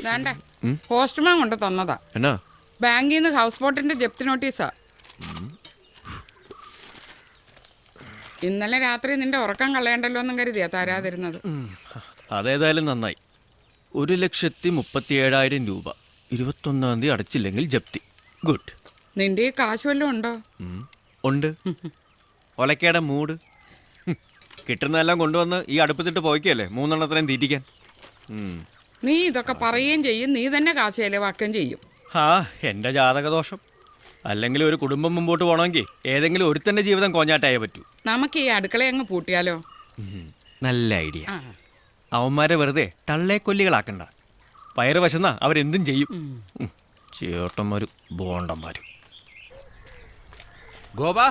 വേണ്ട പോസ്റ്റ്മാൻ കൊണ്ട് തന്നതാ. എന്നാ ബാങ്കിൽ നിന്ന് ഹൗസ് ബോട്ടിന്റെ ജപ്തി നോട്ടീസാ. ഇന്നലെ രാത്രി നിന്റെ ഉറക്കം കളയണ്ടല്ലോ എന്നും കരുതിയാ തരാതിരുന്നത്. അതേതായാലും നന്നായി. 1,37,000 രൂപ 21-ാം തീയതി അടച്ചില്ലെങ്കിൽ ജപ്തി. ഗുഡ്. നിന്റെ ഈ കാശ് വല്ലതും ഉണ്ടോ? ഉണ്ട്. ഒലക്കയുടെ മൂട് കിട്ടുന്നതെല്ലാം കൊണ്ടുവന്ന് ഈ അടുപ്പത്തിട്ട് പോയിക്കല്ലേ 3 തീറ്റിക്കാൻ. നീ ഇതൊക്കെ പറയുകയും ചെയ്യും, നീ തന്നെ കാശ് ചെലവാക്കുകയും ചെയ്യും. ആ എൻ്റെ ജാതകദോഷം. അല്ലെങ്കിൽ ഒരു കുടുംബം മുമ്പോട്ട് പോകണമെങ്കിൽ ഏതെങ്കിലും ഒരുത്തൻ്റെ ജീവിതം കോഞ്ഞാട്ടായേ പറ്റൂ. നമുക്ക് ഈ അടുക്കള അങ്ങ് പൂട്ടിയാലോ? നല്ല ഐഡിയ. അവന്മാരെ വെറുതെ തള്ളേക്കൊല്ലികളാക്കണ്ട. പയറ് വശന്നാ അവരെന്തും ചെയ്യും. ചേട്ടന്മാരും ബോണ്ടന്മാരും. ഗോപാ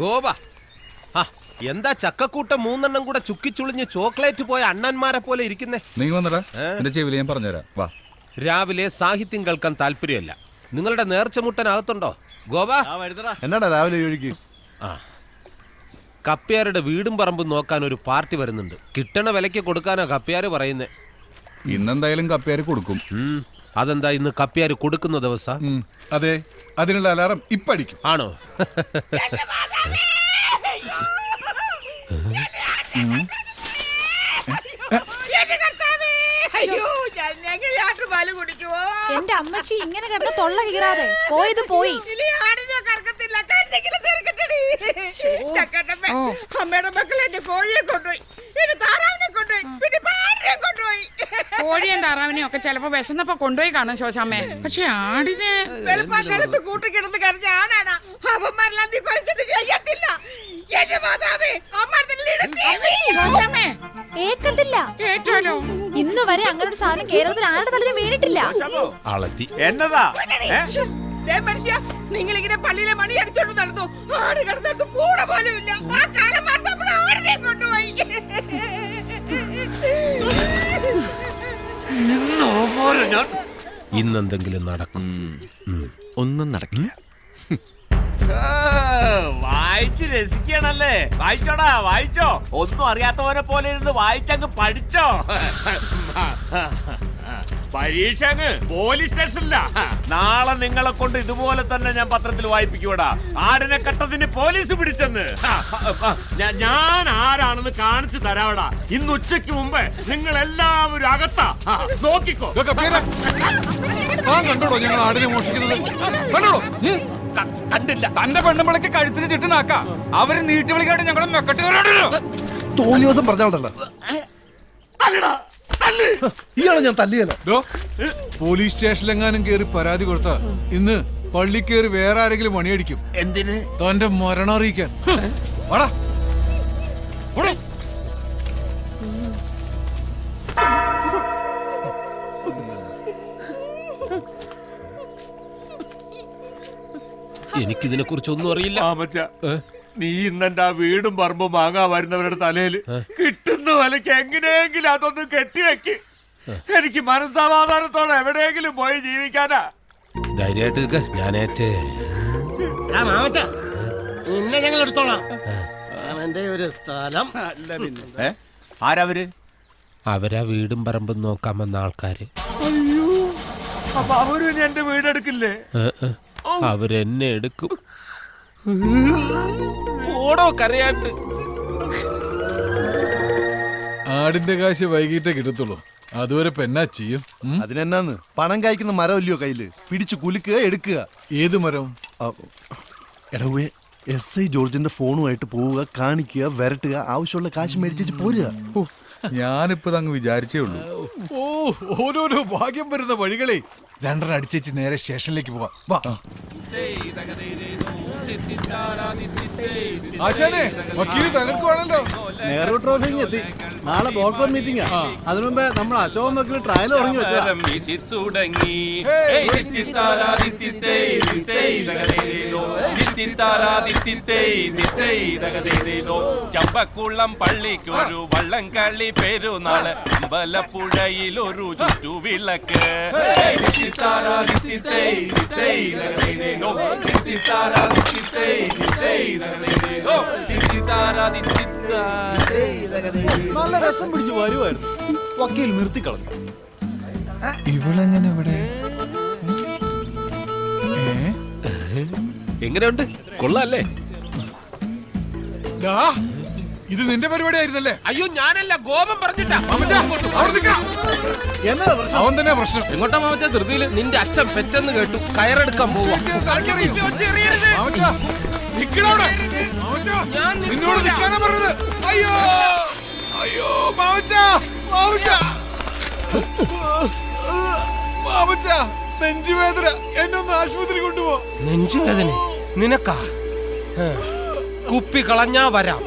ഗോപാ, എന്താ ചക്കക്കൂട്ടം 3 കൂടെ ചുക്കിച്ചുളിഞ്ഞ് ചോക്ലേറ്റ് പോയ അണ്ണന്മാരെ പോലെ ഇരിക്കുന്നേ? നീ വന്നടാ, എന്റെ ചെവിയിൽ ഞാൻ പറഞ്ഞുതരാം. വാ. രാവിലെ സാഹിത്യം കേൾക്കാൻ താല്പര്യമല്ല. നിങ്ങളുടെ നേർച്ച മുട്ടനകത്തുണ്ടോ ഗോപാ? എന്നാടാ രാവിലെ ഒഴുകി? കപ്പ്യാരുടെ വീടും പറമ്പും നോക്കാൻ ഒരു പാർട്ടി വരുന്നുണ്ട്. കിട്ടണ വിലയ്ക്ക് കൊടുക്കാനാ കപ്പ്യാര് പറയുന്നേ. ഇന്നെന്തായാലും കപ്പ്യാര് കൊടുക്കും. അതെന്താ ഇന്ന് കപ്പ്യാര് കൊടുക്കുന്ന ദിവസം? അതെ, അതിനുള്ള അലാറം ഇപ്പടിക്കും. ആണോ? എന്റെ അമ്മച്ചി ഇങ്ങനെ കിടന്ന് തൊള്ള കീറാതെ പോയത് പോയി. അമ്മയുടെ മക്കൾ എന്റെ കോഴിയെ കൊണ്ടുപോയി, എന്റെ താറാവിനെ കൊണ്ടുപോയി, പിന്നെ പാടിനെ കൊണ്ടുപോയി. കോഴിയും താറാവിനെയും ഒക്കെ ചിലപ്പോ വിശന്നപ്പോ കൊണ്ടുപോയി കാണും ശോശാമ്മേ. പക്ഷെ ആടിനെ വെളുപ്പാക്കാലത്ത് കൂട്ടിക്കിടന്ന് കരഞ്ഞ ആണാണ്. അവന്മാരെല്ലാം നീ കൊലച്ചത് ചെയ്യത്തില്ല. എന്റെ മാതാവേ, ശോശാമ്മേ ഏക്കത്തില്ല. കേട്ടോലോ, ഇന്ന് വരെ അങ്ങനെ ഒരു സാധനം കേരളത്തിൽ ആരുടെ തലയിൽ വീണിട്ടില്ല. എന്നതാ മനുഷ്യ, നിങ്ങളിങ്ങനെ പള്ളിയിലെ മണി അടിച്ചോണ്ട് നടന്നു. ആട് കിടന്നിടത്ത് പൂട പോലും ഇല്ല. ആ കാലം മറന്നപ്പോൾ ആടിനെ കൊണ്ടുപോയി. ഇന്നെന്തെങ്കിലും നടക്കും. ഒന്നും നടക്കില്ല. വായിച്ച് രസിക്കണല്ലേ? വായിച്ചോടാ, വായിച്ചോ. ഒന്നും അറിയാത്തവരെ പോലെ ഇരുന്ന് വായിച്ചങ്ങ് പഠിച്ചോ. പരീക്ഷ അങ്ങ് പോലീസ് സ്റ്റേഷനില്ല. നാളെ നിങ്ങളെ കൊണ്ട് ഇതുപോലെ തന്നെ ഞാൻ പത്രത്തിൽ വായിപ്പിക്കൂടാ. ആടിനെ കട്ടതിന് പോലീസ് പിടിച്ചെന്ന്. ഞാൻ ആരാണെന്ന് കാണിച്ചു തരാവടാ. ഇന്ന് ഉച്ചയ്ക്ക് മുമ്പ് നിങ്ങൾ എല്ലാവരും അകത്താ. നോക്കിക്കോ. കണ്ടോടോ ഞങ്ങൾ ആടിനെ മോഷിക്കുന്നത്? കണ്ടില്ല. തന്റെ പെണ്ണുമ്പളക്ക് കഴുത്തിന് ചുറ്റുനാക്ക. അവര് നീട്ടി വിളിക്കാണ്ട് ഞങ്ങളെ മെക്കെട്ടുകാരോ തോന്നി ദിവസം പറഞ്ഞോണ്ടല്ലോ. ഇയാളെ ഞാൻ തല്ലിയല്ലോ. പോലീസ് സ്റ്റേഷനിലെങ്ങാനും കേറി പരാതി കൊടുത്താ ഇന്ന് പള്ളി കേറി വേറെ ആരെങ്കിലും മണിയടിക്കും. എന്തിന്? തന്റെ മരണം അറിയിക്കാൻ. എനിക്കിതിനെ കുറിച്ചൊന്നും അറിയില്ല. നീ ഇന്നെന്റെ ആ വീടും പറമ്പും വാങ്ങാൻ വരുന്നവരുടെ തലയിൽ കിട്ടുന്ന വിലക്ക് എങ്ങനെയെങ്കിലും അതൊന്നും കെട്ടിവെക്ക്. എനിക്ക് മനസ്സമാധാനത്തോടെ എവിടെയെങ്കിലും പോയി ജീവിക്കാനാ. ധൈര്യമായിട്ട് ഞാനേറ്റ് ഞങ്ങൾ എടുത്തോളാം. അവന്റെ ഒരു സ്ഥലം. ആരവര്? അവരാ വീടും പറമ്പും നോക്കാൻ വന്ന ആൾക്കാര്. അപ്പൊ അവരും എന്റെ വീടെടുക്കില്ലേ? അവരെന്നെ എടുക്കും. ഓടോ കരയാണ്ട്. ആടിന്റെ കാശ് വൈകിട്ടേ കിട്ടത്തുള്ളൂ. അതുവരെ പെന്നാ ചെയ്യും. അതിനെന്നാന്ന് പണം കായ്ക്കുന്ന മരം ഇല്ലയോ കയ്യില്? പിടിച്ചു കുലുക്കുക, എടുക്കുക. ഏത് മരം? എടവേ SI ജോർജിന്റെ ഫോണുമായിട്ട് പോവുക, കാണിക്കുക, വരട്ടുക, ആവശ്യമുള്ള കാശ് മേടിച്ചു പോരുക. ഞാനിപ്പോ അങ്ങ് വിചാരിച്ചേ ഉള്ളൂ. ഓരോരോ ഭാഗ്യം വരുന്ന വഴികളെ. 2 അടിച്ചേച്ച് നേരെ സ്റ്റേഷനിലേക്ക് പോവാം. വാ. ആശാനെ, വക്കീല് തകർക്കുവാണല്ലോ. നെഹ്റു ട്രോഫി എത്തി. നാളെ ബോർഡ് മീറ്റിംഗാ. അതിനു മുമ്പേ നമ്മൾ അശോകൻ വക്കീൽ ട്രയൽ തുടങ്ങി വെച്ചാ. ചമ്പക്കുളം പള്ളിക്കൊരു വള്ളം കളി പെരുന്നാള്. അമ്പലപ്പുഴയിലൊരു ചുറ്റുവിളക്ക്. ിത്താരാ നല്ല രസം പിടിച്ച് വരുമായിരുന്നു. വക്കീൽ നിർത്തിക്കളഞ്ഞു. ഇവളെങ്ങനെ ഇവിടെ? എങ്ങനെയുണ്ട്? കൊള്ളാല്ലേ? ദാ, ഇത് നിന്റെ പരിപാടി ആയിരുന്നല്ലേ? അയ്യോ ഞാനല്ല, ഗോപം പറഞ്ഞിട്ടാ. എന്നതാ പ്രശ്നം? അവൻ തന്നെ പ്രശ്നം. എങ്ങോട്ടാ മാമച്ച ധൃതിയില്? നിന്റെ അച്ഛൻ പെറ്റെന്ന് കേട്ടു, കയറെടുക്കാൻ പോവാ. മാമച്ചാ, നിക്കടാ അവിടെ. മാമച്ചാ, നിന്നോട് നിൽക്കാനാ പറഞ്ഞത്. അയ്യോ അയ്യോ മാമച്ചാ, മാമച്ചാ, മാമച്ചാ, നെഞ്ചുവേദന, എന്നെ ഒന്ന് ആശുപത്രി കൊണ്ടുപോ. നെഞ്ചുവേദന നിനക്കാ? കുപ്പി കളഞ്ഞാ വരാം.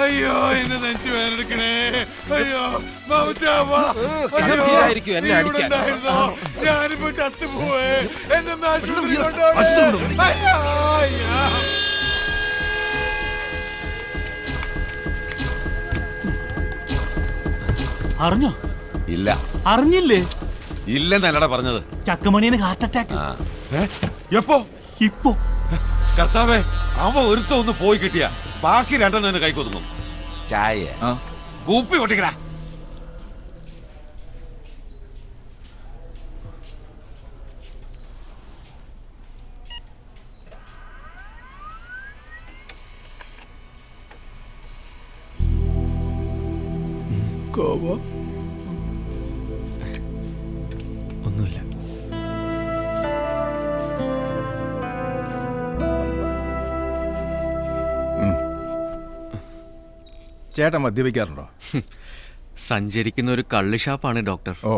അയ്യോ എന്നെ നെഞ്ചു വേദനിക്കണേ. അയ്യോ മാമച്ചാ, വാ. കടപ്പിലായിരിക്കും എന്നെ അടിക്കാൻ. ഉണ്ടായിരുന്നോ? ഞാനിപ്പോ ചത്തുപോയേ. എന്നെ ഒന്ന് ആശുപത്രി കൊണ്ടുപോകണേ. അയ്യോ, അയ്യോ. അറിഞ്ഞോ? ഇല്ല. അറിഞ്ഞില്ലേ? ഇല്ലെന്നല്ലടാ പറഞ്ഞത്. ചക്കമണിയന് ഹാർട്ട് അറ്റാക്ക്. എപ്പോ? ഇപ്പോ. കർത്താവേ, അവ ഒരുത്ത ഒന്ന് പോയി കിട്ടിയ ബാക്കി രണ്ടെണ്ണം കൈക്കൊതുങ്ങും. ചായ കൂപ്പി പൊട്ടിക്കടാ. ഒന്നുമില്ല. ചേട്ടൻ മദ്യപിക്കാറുണ്ടോ? സഞ്ചരിക്കുന്ന ഒരു കള്ള് ഷാപ്പാണ് ഡോക്ടർ. ഓ,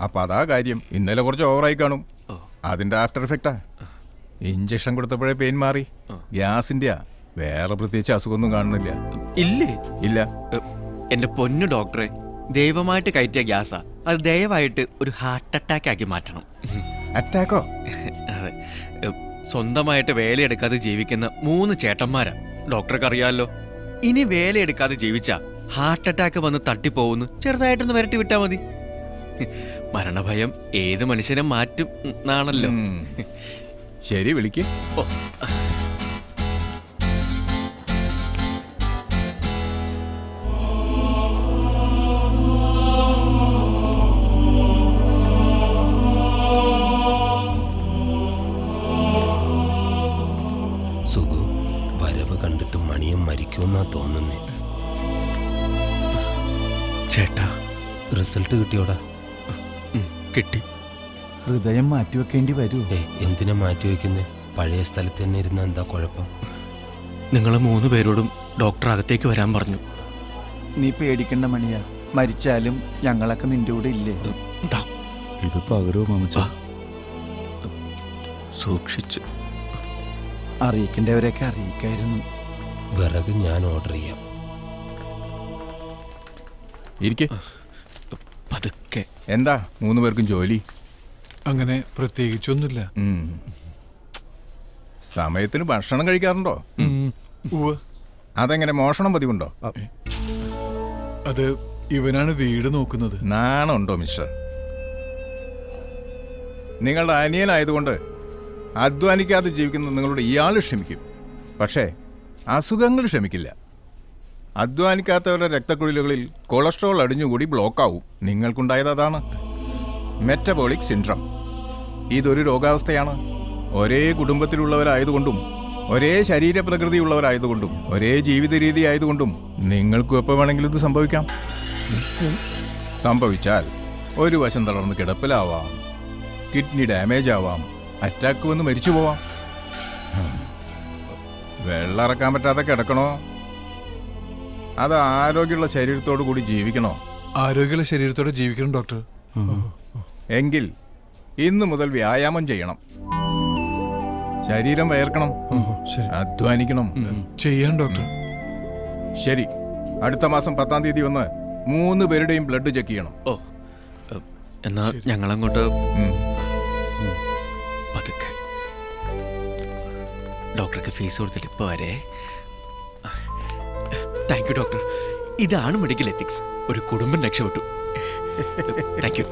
അപ്പൊ അതാ കാര്യം. ഇന്നലെ കുറച്ച് ഓവറായി കാണും. അതിന്റെ ആഫ്റ്റർ എഫക്റ്റാ. ഇഞ്ചക്ഷൻ കൊടുത്തപ്പോഴേ പെയിൻ മാറി. ഗ്യാസിന്റെയാ, വേറെ പ്രത്യേകിച്ച് അസുഖമൊന്നും കാണുന്നില്ല. ഇല്ലേ? ഇല്ല. എന്റെ പൊന്നു ഡോക്ടറെ, ദൈവമായിട്ട് കയറ്റിയ ഗ്യാസാ. അത് ദയവായിട്ട് ഒരു ഹാർട്ട് അറ്റാക്ക് ആക്കി മാറ്റണം. അറ്റാക്കോ? അതെ. സ്വന്തമായിട്ട് വേലയെടുക്കാതെ ജീവിക്കുന്ന 3 ചേട്ടന്മാരാ. ഡോക്ടർക്ക് അറിയാമല്ലോ. ഇനി വേലയെടുക്കാതെ ജീവിച്ചാ ഹാർട്ട് അറ്റാക്ക് വന്ന് തട്ടിപ്പോവുന്നു. ചെറുതായിട്ടൊന്ന് വരട്ടി വിട്ടാ മതി. മരണഭയം ഏത് മനുഷ്യനെ മാറ്റും എന്നാണല്ലോ. ശരി, വിളിക്ക്. ഓ, സുഖു, വരവ് കണ്ടിട്ട് മണിയം മരിക്കുമെന്നാ തോന്നുന്നേ. ചേട്ടാ, റിസൾട്ട് കിട്ടിയോടാ? കിട്ടി. ഹൃദയം മാറ്റിവെക്കേണ്ടി വരൂ. എന്തിനാ മാറ്റി വെക്കുന്നേ? പഴയ സ്ഥലത്ത് തന്നെ ഇരുന്ന എന്താ കുഴപ്പം? നിങ്ങൾ 3 പേരോടും ഡോക്ടർ അകത്തേക്ക് വരാൻ പറഞ്ഞു. നീ പേടിക്കണ്ട മണിയാ, മരിച്ചാലും ഞങ്ങളൊക്കെ നിന്റെ കൂടെ ഇല്ലേ? ഇത് പകരോ മാമച്ച? സൂക്ഷിച്ച്. അറിയിക്കേണ്ടവരെയൊക്കെ അറിയിക്കായിരുന്നു. വിറക് ഞാൻ ഓർഡർ ചെയ്യാം. ഇരിക്കെ. പതുക്കെ. എന്താ 3 പേർക്കും ജോലി? അങ്ങനെ പ്രത്യേകിച്ചൊന്നുമില്ല. സമയത്തിന് ഭക്ഷണം കഴിക്കാറുണ്ടോ? അതെങ്ങനെ, മോഷണം പതിവുണ്ടോ? അത് ഇവനാണ് വീട് നോക്കുന്നത്. നാണമുണ്ടോ മിസ്റ്റർ? നിങ്ങളുടെ അനിയനായതുകൊണ്ട് അധ്വാനിക്കാതെ ജീവിക്കുന്ന നിങ്ങളുടെ ഇയാൾ ക്ഷമിക്കും. പക്ഷേ അസുഖങ്ങൾ ക്ഷമിക്കില്ല. അധ്വാനിക്കാത്തവരുടെ രക്തക്കുഴലുകളിൽ കൊളസ്ട്രോൾ അടിഞ്ഞുകൂടി ബ്ലോക്കാവും. നിങ്ങൾക്കുണ്ടായത് അതാണ്, മെറ്റബോളിക് സിൻഡ്രം. ഇതൊരു രോഗാവസ്ഥയാണ്. ഒരേ കുടുംബത്തിലുള്ളവരായതുകൊണ്ടും ഒരേ ശരീരപ്രകൃതിയുള്ളവരായതുകൊണ്ടും ഒരേ ജീവിത രീതി ആയതുകൊണ്ടും നിങ്ങൾക്കും എപ്പോൾ വേണമെങ്കിലും ഇത് സംഭവിക്കാം. സംഭവിച്ചാൽ ഒരു വശം തളർന്ന് കിടപ്പിലാവാം, കിഡ്നി ഡാമേജ് ആവാം, അറ്റാക്ക് വന്ന് മരിച്ചു പോവാം. വെള്ളം ഇറക്കാൻ പറ്റാതെ കിടക്കണോ, അത് ആരോഗ്യമുള്ള ശരീരത്തോടു കൂടി ജീവിക്കണോ? ആരോഗ്യമുള്ള ശരീരത്തോടെ ജീവിക്കണം ഡോക്ടർ. എങ്കിൽ ഇന്നു മുതൽ വ്യായാമം ചെയ്യണം. ശരീരം വയർക്കണം, അധ്വാനിക്കണം. ചെയ്യാൻ ഡോക്ടർ. ശരി, അടുത്ത മാസം 10-ാം തീയതി വന്ന് 3 പേരുടെയും ബ്ലഡ് ചെക്ക് ചെയ്യണം. ഓ, എന്നാ ഞങ്ങളങ്ങോട്ട് പതുക്കെ. ഡോക്ടർക്ക് ഫീസ് കൊടുത്തിട്ട് ഇപ്പോൾ വരെ. Thank you doctor. ഇതാണ് മെഡിക്കൽ എത്തിക്സ്. ഒരു കുടുംബം രക്ഷപ്പെട്ടു. Thank you.